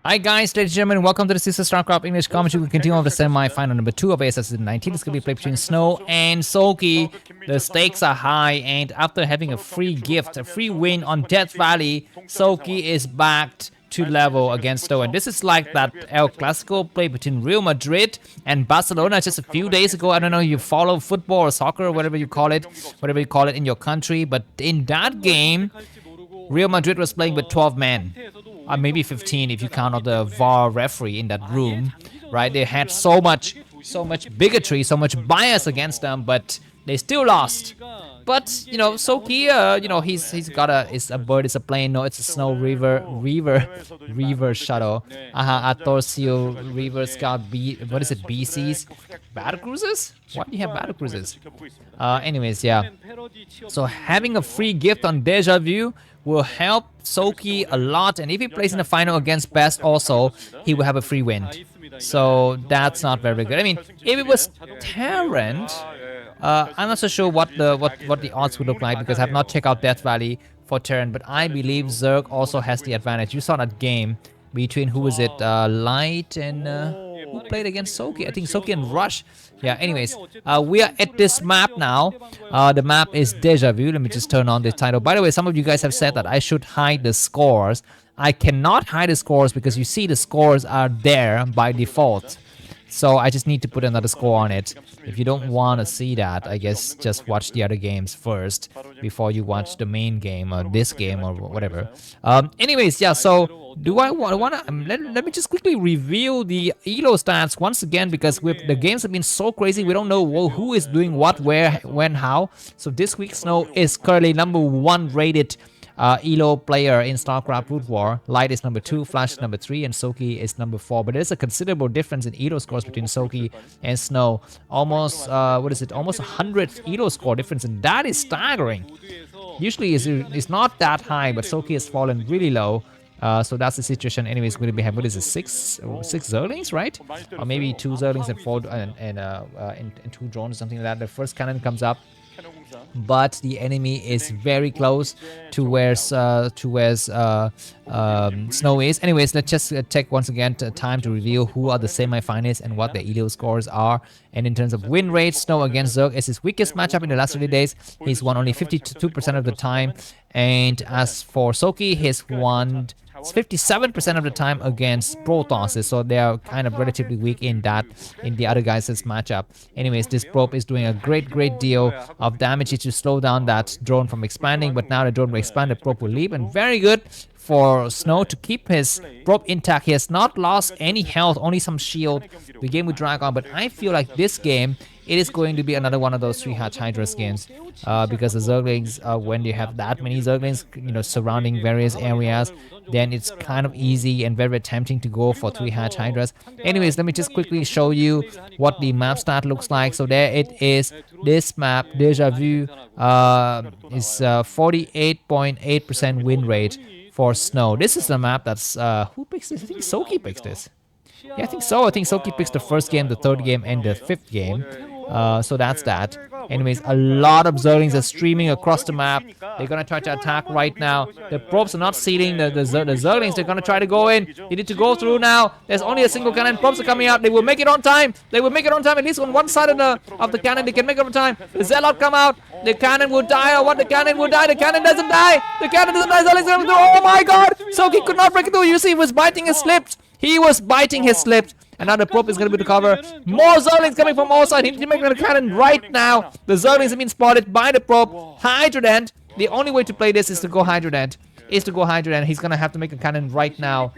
Hi guys, ladies and gentlemen, welcome to the Sister Starcraft English commentary. We continue on the semi-final number 2 of ASL S19. It's going to be played between Snow and Soulkey. The stakes are high, and after having a free gift, a free win on Death Valley, Soulkey is backed to level against Snow. And this is like that El Clasico play between Real Madrid and Barcelona just a few days ago. I don't know if you follow football or soccer or whatever you call it in your country, but in that game, Real Madrid was playing with 12 men. Maybe 15 if you count out the VAR referee in that room, right? They had so much bigotry, so much bias against them, but they still lost. But Soulkey, he's got a bird, it's a plane, no, it's a snow reaver shuttle. Atorcio River Scout B, what is it? BCs, battle cruisers? Why do you have battle cruisers? Anyways, yeah. So having a free gift on Deja Vu will help Soulkey a lot, and if he plays in the final against Best also, he will have a free win. So that's not very good. I mean, if it was Terran, I'm not so sure what the odds would look like because I have not checked out Death Valley for Terran, but I believe Zerg also has the advantage. You saw that game between, who was it, Light and who played against Soulkey? I think Soulkey and Rush. Yeah, anyways, we are at this map now. The map is Deja Vu. Let me just turn on the title. By the way, some of you guys have said that I should hide the scores. I cannot hide the scores because you see the scores are there by default. So I just need to put another score on it. If you don't want to see that, I guess just watch the other games first before you watch the main game or this game or whatever. Anyways, yeah, so do I want to... let me just quickly review the ELO stats once again because the games have been so crazy. We don't know who is doing what, where, when, how. So this week, Snow is currently #1 rated ELO player in Starcraft Broodwar. Light is #2, Flash is #3, and Soulkey is #4. But there's a considerable difference in ELO scores between Soulkey and Snow. Almost, almost 100 ELO score difference, and that is staggering. Usually it's not that high, but Soulkey has fallen really low. So that's the situation. Anyways, we're going to have, what is it, six Zerglings, right? Or maybe 2 Zerglings and 4 and 2 drones or something like that. The first cannon comes up, but the enemy is very close to where Snow is. Anyways, let's just take once again time to reveal who are the semi-finalists and what the ELO scores are. And in terms of win rate, Snow against Zerg is his weakest matchup in the last 30 days. He's won only 52% of the time. And as for Soulkey, he's won 57% of the time against Protoss, so they are kind of relatively weak in the other guys' matchup. Anyways, this probe is doing a great deal of damage to slow down that drone from expanding, but now the drone will expand, the probe will leap, and very good for Snow to keep his probe intact. He has not lost any health, only some shield. The game would drag on, but I feel like this game, it is going to be another one of those 3-hatch Hydras games because the Zerglings, when you have that many Zerglings, surrounding various areas, then it's kind of easy and very tempting to go for 3-hatch Hydras. Anyways, let me just quickly show you what the map stat looks like. So there it is. This map, Deja Vu, is 48.8% win rate for Snow. This is the map that's... who picks this? I think Soulkey picks this. Yeah, I think so. I think Soulkey picks the first game, the third game, and the 5th game. So that's that. Anyways, a lot of Zerglings are streaming across the map. They're gonna try to attack right now. The probes are not sealing the Zerglings. They're gonna try to go in. They need to go through now. There's only a single cannon. Probes are coming out. They will make it on time. They will make it on time. At least on one side of the cannon, they can make it on time. The Zelle come out. The cannon will die, or what? The cannon will die. The cannon doesn't die. The cannon doesn't die. Zerglings gonna do. Oh my God! Soulkey could not break it through. You see, he was biting his lips. He was biting his lips. And now the probe is going to be to cover. More Zerglings coming from all sides. He needs to make the cannon right now. The Zerglings have been spotted by the probe. Hydrodent. The only way to play this is to go Hydrodent. He's going to have to make a cannon right now.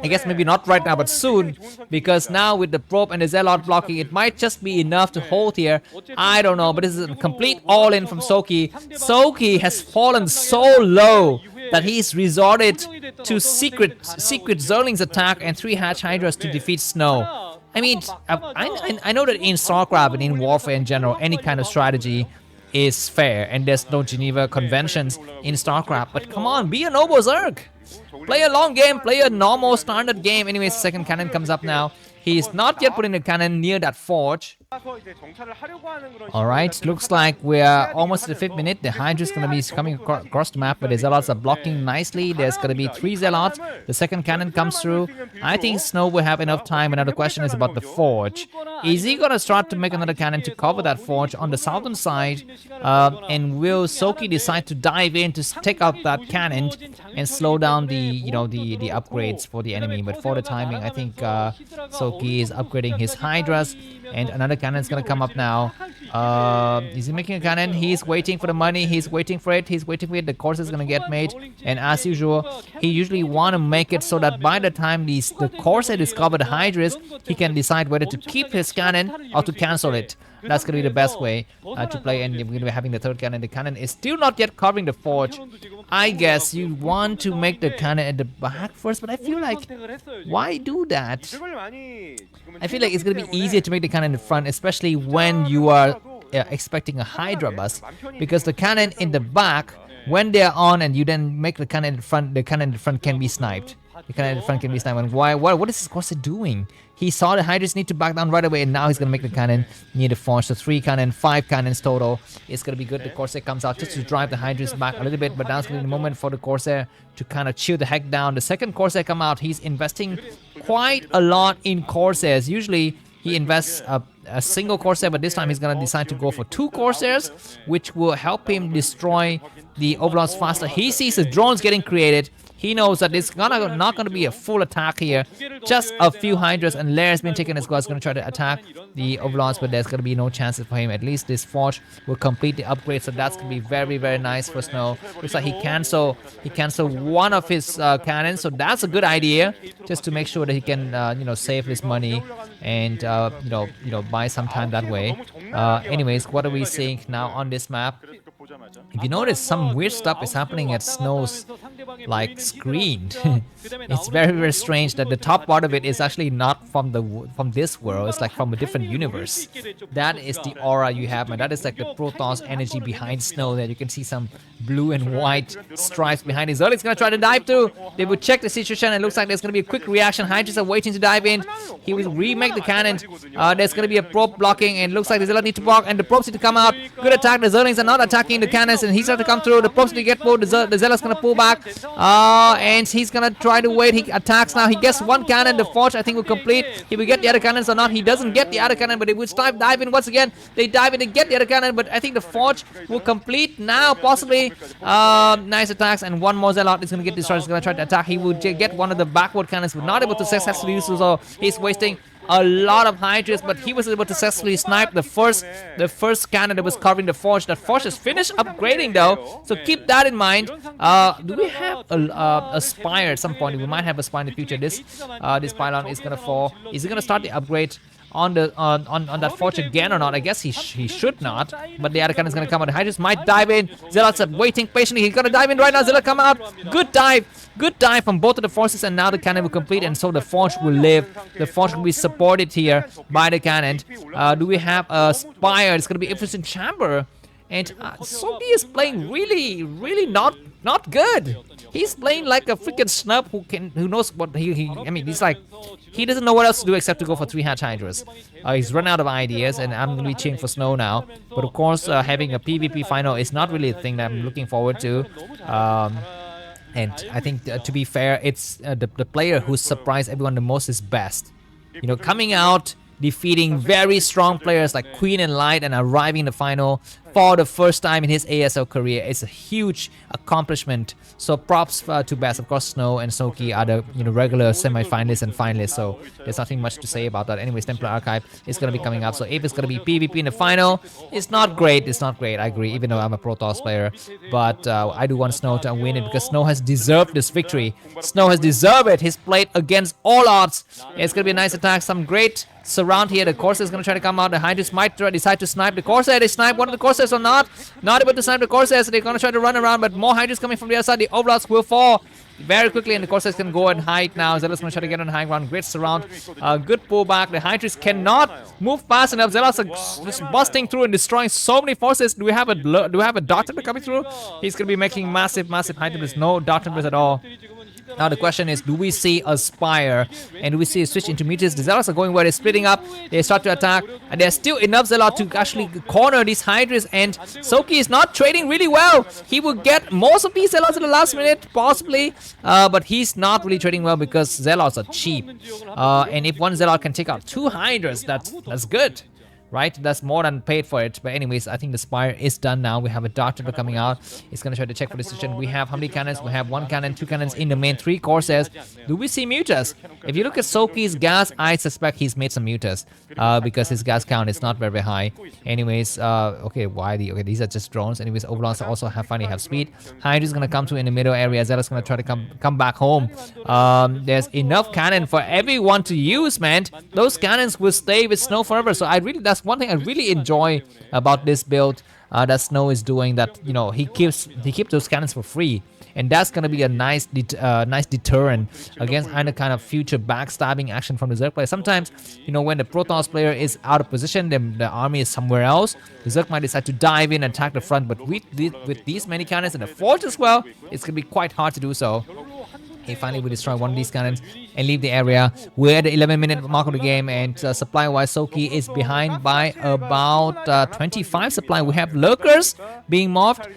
I guess maybe not right now, but soon. Because now with the probe and the Zelle blocking, it might just be enough to hold here. I don't know, but this is a complete all-in from Soulkey. Soulkey has fallen so low that he's resorted to secret Zerglings attack and 3-hatch Hydras to defeat Snow. I mean, I know that in Starcraft and in warfare in general, any kind of strategy is fair, and there's no Geneva Conventions in Starcraft. But come on, be a noble Zerg. Play a long game, play a normal standard game. Anyways, second cannon comes up now. He's not yet putting the cannon near that forge. Alright, looks like we're almost at the 5th minute. The Hydra is going to be coming across the map, but the Zealots are blocking nicely. There's going to be 3 Zealots. The second cannon comes through. I think Snow will have enough time. Another question is about the forge. Is he going to start to make another cannon to cover that forge on the southern side? And will Soulkey decide to dive in to take out that cannon and slow down the the upgrades for the enemy? But for the timing, I think Soulkey is upgrading his Hydras, and another cannon is gonna come up now. Is he making a cannon? He's waiting for the money. He's waiting for it. He's waiting for it. The course is gonna get made, and as usual, he usually want to make it so that by the time the Corsair discover the Hydras, he can decide whether to keep his cannon or to cancel it. That's gonna be the best way to play, and we're gonna be having the third cannon. The cannon is still not yet covering the forge. I guess you want to make the cannon at the back first, but I feel like, why do that? I feel like it's gonna be easier to make the cannon in the front, especially when you are expecting a Hydra bust, because the cannon in the back, when they're on and you then make the cannon in the front, the cannon in the front can be sniped. The cannon in the front can be sniped. And why? What is this Corsair doing? He saw the Hydras need to back down right away, and now he's gonna make the cannon near the forge. So 3 cannon, 5 cannons total. It's gonna be good. The Corsair comes out just to drive the Hydras back a little bit, but now's gonna be the moment for the Corsair to kind of chill the heck down. The second Corsair come out. He's investing quite a lot in Corsairs. Usually he invests a single Corsair, but this time he's gonna decide to go for 2 Corsairs, which will help him destroy the Overlords faster. He sees the drones getting created. He knows that it's not gonna be a full attack here. Just a few Hydras, and Lair has been taken as well. He's gonna try to attack the Overlords, but there's gonna be no chances for him. At least this forge will complete the upgrade, so that's gonna be very, very nice for Snow. Looks like he cancel one of his cannons, so that's a good idea, just to make sure that he can save his money and buy some time that way. Anyways, what are we seeing now on this map? If you notice, some weird stuff is happening at Snow's screen. It's very, very strange that the top part of it is actually not from this world. It's like from a different universe. That is the aura you have, and that is like the Protoss energy behind Snow. There you can see some blue and white stripes behind his. Zerg is gonna try to dive too. They will check the situation, and it looks like there's gonna be a quick reaction. Hydras are waiting to dive in. He will remake the cannon. There's gonna be a probe blocking, and it looks like the Zelle need to block, and the probes need to come out. Good attack. The Zerlings are not attacking the cannons, and he's trying to come through. The probes need to get pulled. The Zelle is gonna pull back, and he's gonna try to wait. He attacks now. He gets 1 cannon. The forge, I think, will complete. He will get the other cannons or not. He doesn't get the other cannon, but he will dive in once again. They dive in and get the other cannon, but I think the forge will complete now, possibly. Nice attacks, and 1 more Zealot is going to get destroyed. He's going to try to attack. He will get one of the backward cannons, but not able to successfully use so. He's wasting a lot of Hydras, but he was able to successfully snipe the first cannon that was covering the forge. That forge is finished upgrading though, so keep that in mind. Do we have a spire at some point? We might have a spire in the future. This pylon is gonna fall. Is he gonna start the upgrade on that forge again or not? I guess he should not, but the other cannon is gonna come out. The Hydras might dive in. Zealots are waiting patiently. He's gonna dive in right now. Zealot come out. Good dive from both of the forces, and now the cannon will complete, and so the forge will live. The forge will be supported here by the cannon. Do we have a spire? It's gonna be interesting chamber, and Soulkey is playing really not good. He's playing like a freaking snub who knows what I mean, he's like, he doesn't know what else to do except to go for 3 hatch Hydras. He's run out of ideas, and I'm gonna be cheering for Snow now. But of course, having a PvP final is not really a thing that I'm looking forward to. And I think, to be fair, it's the player who surprised everyone the most is best. Coming out, defeating very strong players like Queen and Light, and arriving in the final for the first time in his ASL career. It's a huge accomplishment. So props to Best. Of course, Snow and Soulkey are the regular semi-finalists and finalists. So there's nothing much to say about that. Anyways, Templar Archive is gonna be coming up. So if it's gonna be PvP in the final, it's not great. It's not great. I agree. Even though I'm a Protoss player, but I do want Snow to win it because Snow has deserved this victory. Snow has deserved it. He's played against all odds. It's gonna be a nice attack. Some great surround here. The Corsair is gonna try to come out. The Hydras might decide to snipe the Corsair. They snipe one of the Corsairs or not able to snipe the Corsairs. So they're gonna try to run around, but more Hydras coming from the other side. The Overlords will fall very quickly, and the Corsairs can go and hide now. Zealot's gonna try to get on the high ground. Great surround. Good pullback. The Hydras cannot move fast enough. Zealots are just busting through and destroying so many forces. Do we have a Dark Templar coming through? He's gonna be making massive Hydras. No Dark Templars at all. Now the question is, do we see a Spire and do we see a switch into Mutas? The Zealots are going where they're splitting up. They start to attack and there's still enough Zealot to actually corner these Hydras, and Soulkey is not trading really well. He will get most of these Zealots in the last minute possibly, but he's not really trading well because Zealots are cheap. And if one Zealot can take out 2 Hydras, that's good. Right, that's more than paid for it. But anyways, I think the Spire is done now. We have a Dark Templar coming out. It's gonna try to check for decision. We have how many cannons? We have 1 cannon, 2 cannons in the main, 3 Corsairs. Do we see Mutas? If you look at Soulkey's gas, I suspect he's made some Mutas because his gas count is not very high. Anyways, okay, okay, these are just drones. Anyways, Overlords also finally have speed. Hydra's gonna come through in the middle area. Zealot's gonna try to come back home. There's enough cannon for everyone to use, man. Those cannons will stay with Snow forever. So that's one thing I really enjoy about this build that Snow is doing, that he keeps those cannons for free, and that's gonna be a nice deterrent against any kind of future backstabbing action from the Zerg player. Sometimes when the Protoss player is out of position, then the army is somewhere else, the Zerg might decide to dive in and attack the front, but with these many cannons and the fort as well, it's gonna be quite hard to do so. He finally will destroy one of these cannons and leave the area. We're at the 11-minute mark of the game, and supply-wise, Soulkey is behind by about 25 supply. We have lurkers being morphed.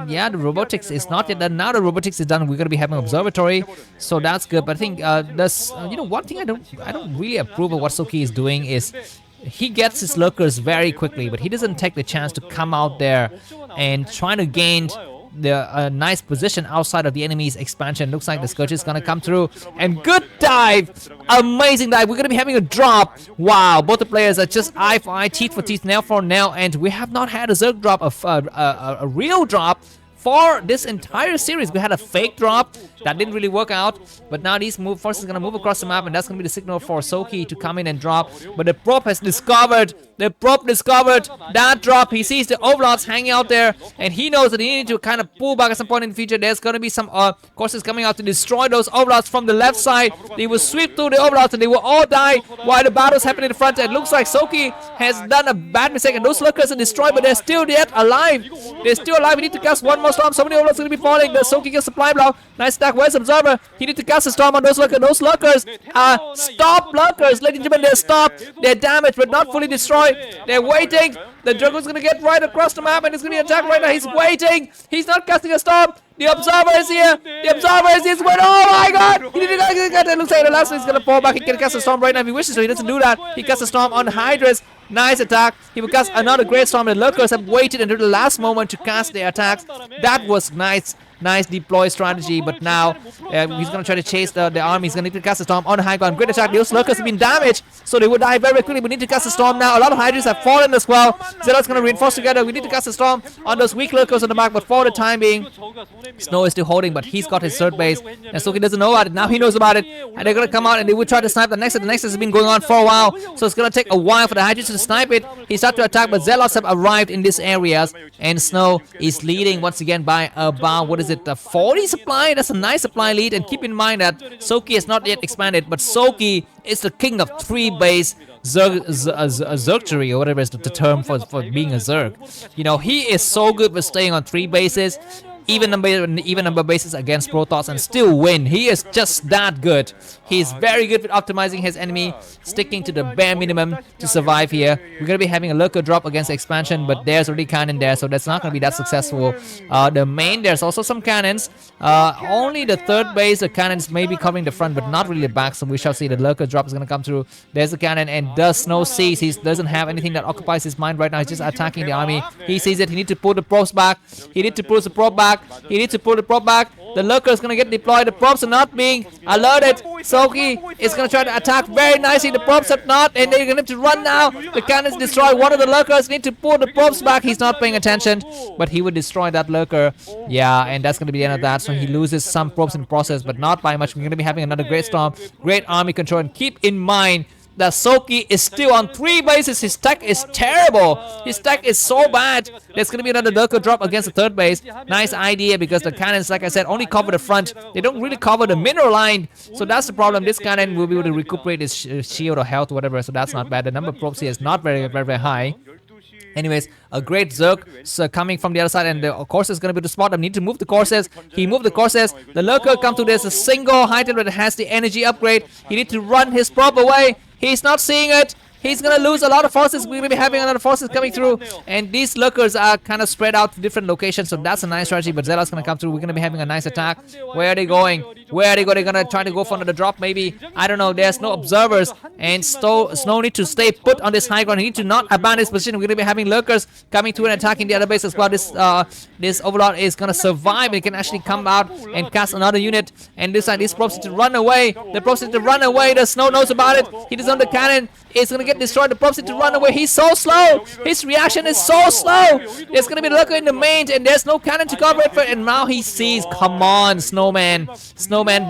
Yeah, the robotics is not yet done. Now the robotics is done. We're gonna be having an observatory, so that's good. But I think there's one thing I don't really approve of what Soulkey is doing is he gets his lurkers very quickly, but he doesn't take the chance to come out there and try to gain the nice position outside of the enemy's expansion. Looks like the Scourge is gonna come through, and good dive, amazing dive. We're gonna be having a drop. Wow, both the players are just eye for eye, teeth for teeth, nail for nail, and we have not had a Zerg drop, a real drop for this entire series. We had a fake drop that didn't really work out, but now these forces are gonna move across the map, and that's gonna be the signal for Soulkey to come in and drop. But the prop has discovered that drop. He sees the Overlords hanging out there, and he knows that he needs to kind of pull back at some point in the future. There's gonna be some courses coming out to destroy those Overlords from the left side. They will sweep through the Overlords and they will all die while the battle's happening in the front. It looks like Soulkey has done a bad mistake, and those lurkers are destroyed, but they're still yet alive. They're still alive. We need to cast one more storm. So many Overlords are gonna be falling. The Soulkey gets supply block. Nice stack. Where's Observer? He needs to cast a storm on those lurkers. Those lurkers are stop lurkers, ladies and gentlemen. They're stopped. They're damaged, but not fully destroyed. They're waiting. The Dragon's gonna get right across the map, and it's gonna be attacked right now. He's waiting. He's not casting a storm. The Observer is here. The Observer is here. Oh my God! He didn't. It looks like the last one is gonna fall back. He can cast a storm right now if he wishes, so he doesn't do that. He casts a storm on Hydras. Nice attack. He will cast another great storm. The lurkers have waited until the last moment to cast their attacks. That was nice. Nice deploy strategy, but now he's gonna try to chase the army. He's gonna need to cast a storm on the high ground. Great attack. Those lurkers have been damaged, so they will die very quickly. We need to cast a storm now. A lot of Hydras have fallen as well. Zealot's gonna reinforce together. We need to cast a storm on those weak lurkers on the mark, but for the time being, Snow is still holding, but he's got his third base, and Soulkey doesn't know about it. Now he knows about it, and they're gonna come out and they will try to snipe the Nexus. The Nexus has been going on for a while, so it's gonna take a while for the Hydras to snipe it. He starts to attack, but Zealots have arrived in these areas, and Snow is leading once again by about, what is it, 40 supply. That's a nice supply lead, and keep in mind that Soulkey has not yet expanded, but Soulkey is the king of 3-base Zergchery, or whatever is the term for being a Zerg. He is so good with staying on 3 bases, even number bases against Protoss, and still win. He is just that good. He's very good with optimizing his enemy, sticking to the bare minimum to survive here. We're going to be having a lurker drop against expansion, but there's already cannon there, so that's not going to be that successful. The main, there's also some cannons. Only the third base, the cannons may be covering the front, but not really the back, so we shall see. The lurker drop is going to come through. There's a cannon, and does Snow sees. He doesn't have anything that occupies his mind right now. He's just attacking the army. He sees it. He needs to pull the props back. He needs to pull the prop back. He needs to pull the prop back. The lurker is going to get deployed. The props are not being alerted. Soulkey is going to try to attack very nicely. The props have not, and they're going to have to run now. The cannons destroy one of the lurkers. Need to pull the props back. He's not paying attention, but he would destroy that lurker. Yeah, and that's going to be the end of that. So he loses some props in the process, but not by much. We're going to be having another great storm, great army control, and keep in mind that Soulkey is still on 3 bases. His tech is terrible. His tech is so bad. There's going to be another lurker drop against the third base. Nice idea, because the cannons, like I said, only cover the front. They don't really cover the mineral line. So that's the problem. This cannon will be able to recuperate his shield or health or whatever. So that's not bad. The number of props here is not very high. Anyways, a great Zerg coming from the other side, and the course is going to be to spot them. Need to move the courses. He moved the courses. The lurker come to this a single item that has the energy upgrade. He need to run his prop away. He's not seeing it. He's gonna lose a lot of forces. We're gonna be having a lot of forces coming through, and these lurkers are kind of spread out to different locations, so that's a nice strategy. But Zella's gonna come through. We're gonna be having a nice attack. Where are they going? Where are they going? They're gonna try to go for another drop, maybe. I don't know. There's no observers, and Snow need to stay put on this high ground. He need to not abandon his position. We're gonna be having lurkers coming through and attacking the other base as well. This Overlord is gonna survive. It can actually come out and cast another unit, and this side, these props need to run away. The props need to run away. The Snow knows about it. He doesn't know the cannon. It's gonna get destroyed. The props need to run away. He's so slow. His reaction is so slow. There's gonna be a lurker in the main, and there's no cannon to cover it for. And now he sees. Come on, Snowman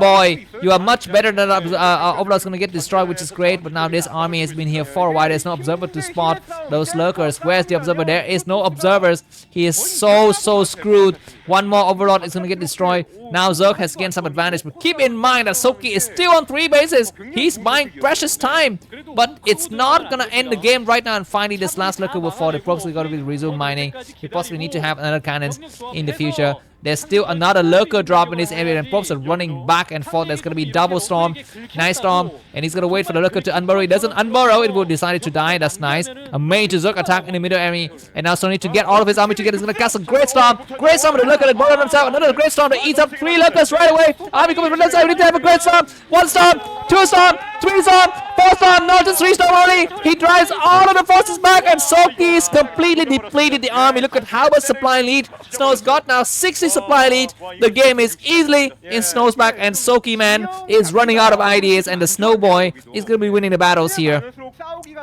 boy. You are much better than Overlord's gonna get destroyed, which is great. But now this army has been here for a while. There's no observer to spot those lurkers. Where's the observer? There is no observers. He is so screwed. One more Overlord is gonna get destroyed. Now Zerg has gained some advantage, but keep in mind that Soulkey is still on 3 bases. He's buying precious time, but it's not gonna end the game right now. And finally, this last lurker will fall. They're probably gonna be resume mining. We possibly need to have another cannons in the future. There's still another lurker drop in this area, and props are running back and forth. There's gonna be double storm, nice storm, and he's gonna wait for the lurker to unburrow. He doesn't unburrow, it will decide to die. That's nice. A major Zerg attack in the middle area, and now Snow need to get all of his army together. He's gonna cast a great storm. Great storm with the lurker that burrowed himself. Another great storm that eats up 3 lurkers right away. Army coming from that side. We need to have a great storm. 1 storm, 2 storm, 3 storm, 4 storm. No, just 3 storm only. He drives all of the forces back, and Soulkey is completely depleted the army. Look at how much supply lead Snow's got now. 60 supply lead. The game is easily in Snow's back, and Soulkey man is running out of ideas, and the Snow boy is going to be winning the battles here.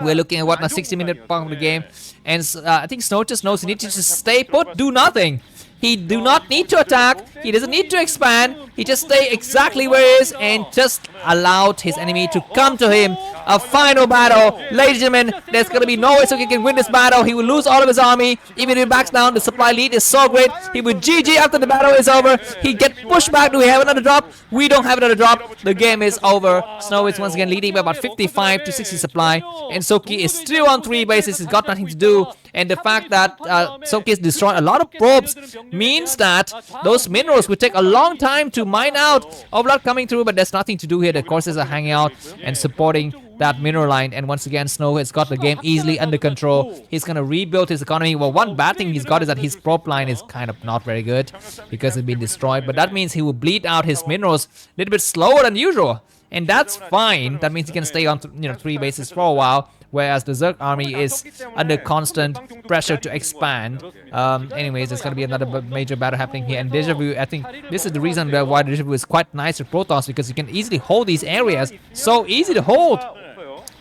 We're looking at what, now 60-minute part of the game, and I think Snow just knows he needs to just stay put, do nothing. He do not need to attack. He doesn't need to expand. He just stay exactly where he is and just allowed his enemy to come to him. A final battle. Ladies and gentlemen, there's going to be no way Soulkey can win this battle. He will lose all of his army. Even if he backs down, the supply lead is so great. He will GG after the battle is over. He get pushed back. Do we have another drop? We don't have another drop. The game is over. Snow is once again leading by about 55 to 60 supply. And Soulkey is still on 3 bases. He's got nothing to do. And the fact that Soulkey has destroyed a lot of probes means that those minerals will take a long time to mine out. Overlord coming through, but there's nothing to do here. The courses are hanging out and supporting that mineral line. And once again, Snow has got the game easily under control. He's going to rebuild his economy. Well, one bad thing he's got is that his probe line is kind of not very good because it's been destroyed. But that means he will bleed out his minerals a little bit slower than usual. And that's fine. That means he can stay on 3 bases for a while. Whereas the Zerg army is under constant pressure to expand. Anyways, there's going to be another major battle happening here. And Deja Vu, I think this is the reason why Deja Vu is quite nice with Protoss, because you can easily hold these areas. So easy to hold.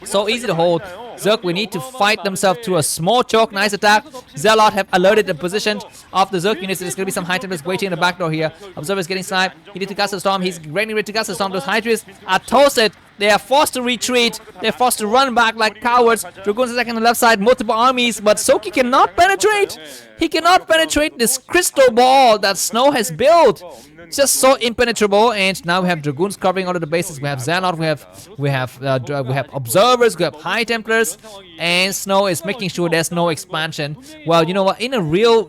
So easy to hold. Zerg, we need to fight themselves to a small choke. Nice attack. Zelle have alerted the position of the Zerg units. There's going to be some Hydras waiting in the back door here. Observer's getting sniped. He needs to cast a storm. He's ready to cast a storm. Those Hydras are toasted. They are forced to retreat. They're forced to run back like cowards. Dragoons attack on the left side. Multiple armies. But Soulkey cannot penetrate. He cannot penetrate this crystal ball that Snow has built. It's just so impenetrable. And now we have Dragoons covering all of the bases. We have Zealot. We have observers. We have High Templars. And Snow is making sure there's no expansion. Well, you know what? In a real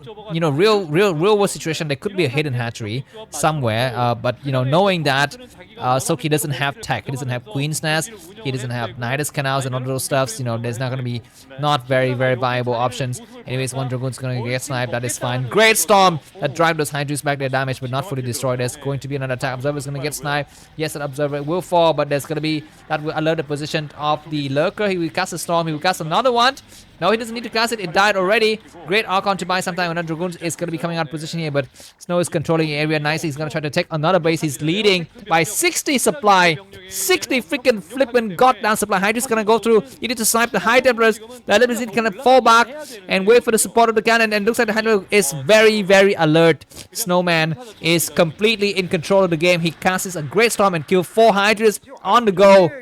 world situation, there could be a hidden hatchery somewhere. But knowing that Soulkey doesn't have tech, he doesn't have Queen's Nest, he doesn't have Nidus Canals and all those stuffs. There's not going to be not very viable options. Anyways, one Dragoon's going to get sniped. That is fine. Great storm that drive those Hydras back. Their damage, but not fully destroyed. There's going to be another attack. Observer's going to get sniped. Yes, an observer will fall, but there's going to be that will alert the position of the lurker. He will cast a storm. He will cast another one. No, he doesn't need to cast it. It died already. Great Archon to buy sometime. Another Dragoon is going to be coming out of position here, but Snow is controlling the area nicely. He's going to try to take another base. He's leading by 60 supply. 60 freaking flippin' goddamn supply. Hydra's going to go through. You need to snipe the High Templars. The other is going to fall back and wait for the support of the cannon. And looks like the Hydra is very alert. Snowman is completely in control of the game. He casts a great storm and kills 4 Hydras on the go.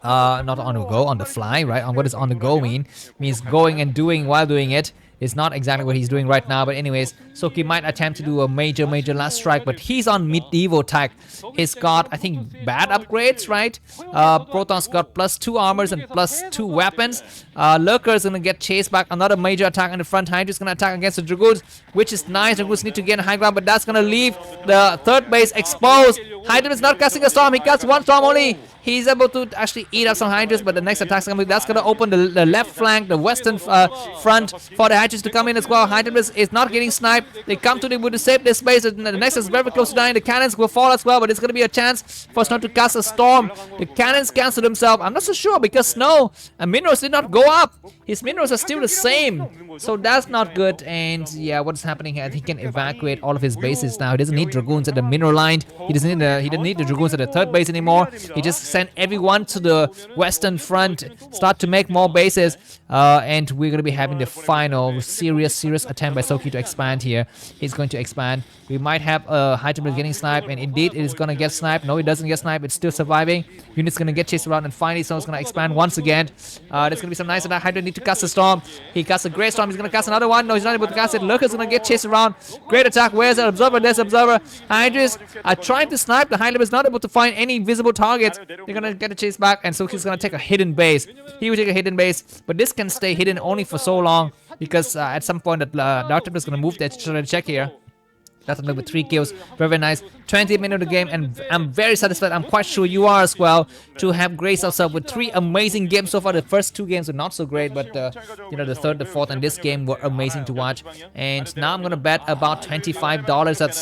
Not on the go, on the fly, right? What does on the go mean? Means going and doing while doing it. It's not exactly what he's doing right now, but anyways, Soulkey might attempt to do a major last strike, but he's on medieval tech. He's got, I think, bad upgrades, right? Protoss got +2 armors and +2 weapons. Lurker's gonna get chased back. Another major attack in the front. Hydra's gonna attack against the Dragoons, which is nice. Dragoons need to gain high ground, but that's gonna leave the third base exposed. Hydra is not casting a storm. He casts one storm only. He's able to actually eat up some Hydras, but the next attack's coming. That's gonna open the left flank, the western front for the Hydras to come in as well. Hydra is not getting sniped. They come to the wood to save this space. The next is very close to dying. The cannons will fall as well, but it's gonna be a chance for Snow to cast a storm. The cannons cancel themselves. I'm not so sure because Snow and minerals did not go up. His minerals are still the same, so that's not good. And yeah, what's happening here? He can evacuate all of his bases now. He doesn't need Dragoons at the mineral line. He didn't need the Dragoons at the third base anymore. He just sent everyone to the western front, start to make more bases, and we're going to be having the final serious attempt by Soulkey to expand here. He's going to expand. We might have a Hydra getting sniped, and indeed it is going to get sniped. No, it doesn't get sniped. It's still surviving. Unit's going to get chased around, and finally Snow's going to expand once again. There's going to be some nice attack. Hydra need to cast a storm. He casts a great storm. He's going to cast another one. No, he's not able to cast it. Lurker's going to get chased around. Great attack. Where's the observer? There's the observer. Hydras are trying to snipe. The Hydra is not able to find any visible targets. They're going to get a chase back, and Soulkey's going to take a hidden base. He will take a hidden base, but this can stay hidden only for so long because at some point the Dark Templar is going to move their check here. That's a with 3 kills. Very nice. 20 minutes of the game, and I'm very satisfied. I'm quite sure you are as well, to have graced ourselves with 3 amazing games so far. The first 2 games were not so great, but you know, the third, the fourth, and this game were amazing to watch. And now I'm gonna bet about $25 that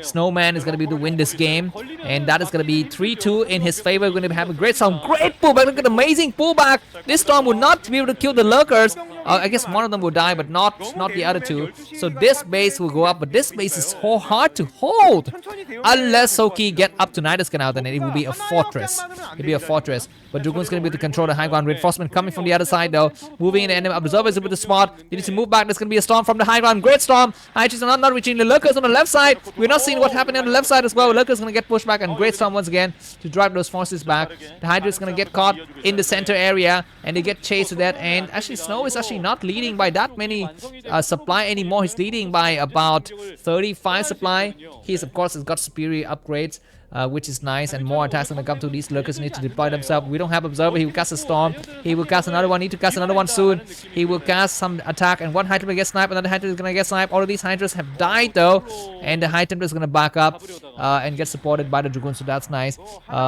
Snowman is gonna be to win this game, and that is gonna be 3-2 in his favor. We're gonna have a great storm, great pullback. Look at the amazing pullback. This storm would not be able to kill the Lurkers. I guess one of them will die, but not the other 2. So this base will go up, but this base is so hard to hold. Unless Soulkey get up to Niduscan out, then it will be a fortress. It'll be a fortress. But Dragoon's going to be able to control the high ground. Reinforcement coming from the other side though. Moving in, the enemy observers able to spot. They need to move back. There's going to be a storm from the high ground. Great storm. Hydras are not reaching the Lurkers on the left side. We're not seeing what happened on the left side as well. Lurkers going to get pushed back, and great storm once again to drive those forces back. The Hydra is going to get caught in the center area, and they get chased to that. And actually Snow is actually not leading by that many supply anymore. He's leading by about 35 supply. He's of course has got superior upgrades, which is nice, and more attacks gonna come to these. Lurkers need to deploy themselves. We don't have observer. He will cast a storm. He will cast another one. Need to cast another one soon. He will cast some attack, and one Hydra will get sniped. Another Hydra is gonna get sniped. All of these Hydras have died though, and the High Templar is gonna back up and get supported by the Dragoon. So that's nice.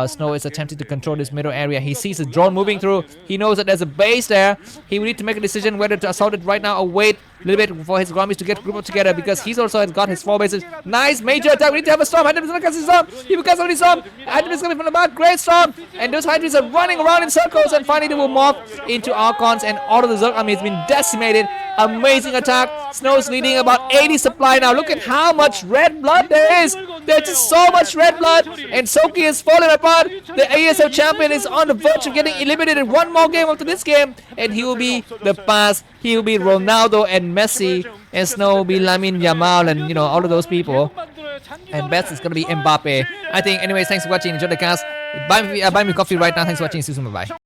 Snow is attempting to control this middle area. He sees a drone moving through. He knows that there's a base there. He will need to make a decision whether to assault it right now or wait a little bit for his Grommies to get grouped together, because he's also has got his 4 bases. Nice major attack. We need to have a storm. Hydra is gonna cast his storm. He will cast already storm. Hydra is coming from the back. Great storm. And those Hydras are running around in circles, and finally they will morph into Archons, and all of the Zerg army has been decimated. Amazing attack. Snow's leading about 80 supply now. Look at how much red blood there is. There's just so much red blood, and Soulkey is falling apart. The ASL champion is on the verge of getting eliminated. One more game after this game, and he will be the pass. He will be Ronaldo and Messi, and Snow will be Lamine Yamal, and you know, all of those people. And best is gonna be Mbappe, I think. Anyways, thanks for watching. Enjoy the cast. Buy me coffee right now. Thanks for watching. See you soon. Bye bye.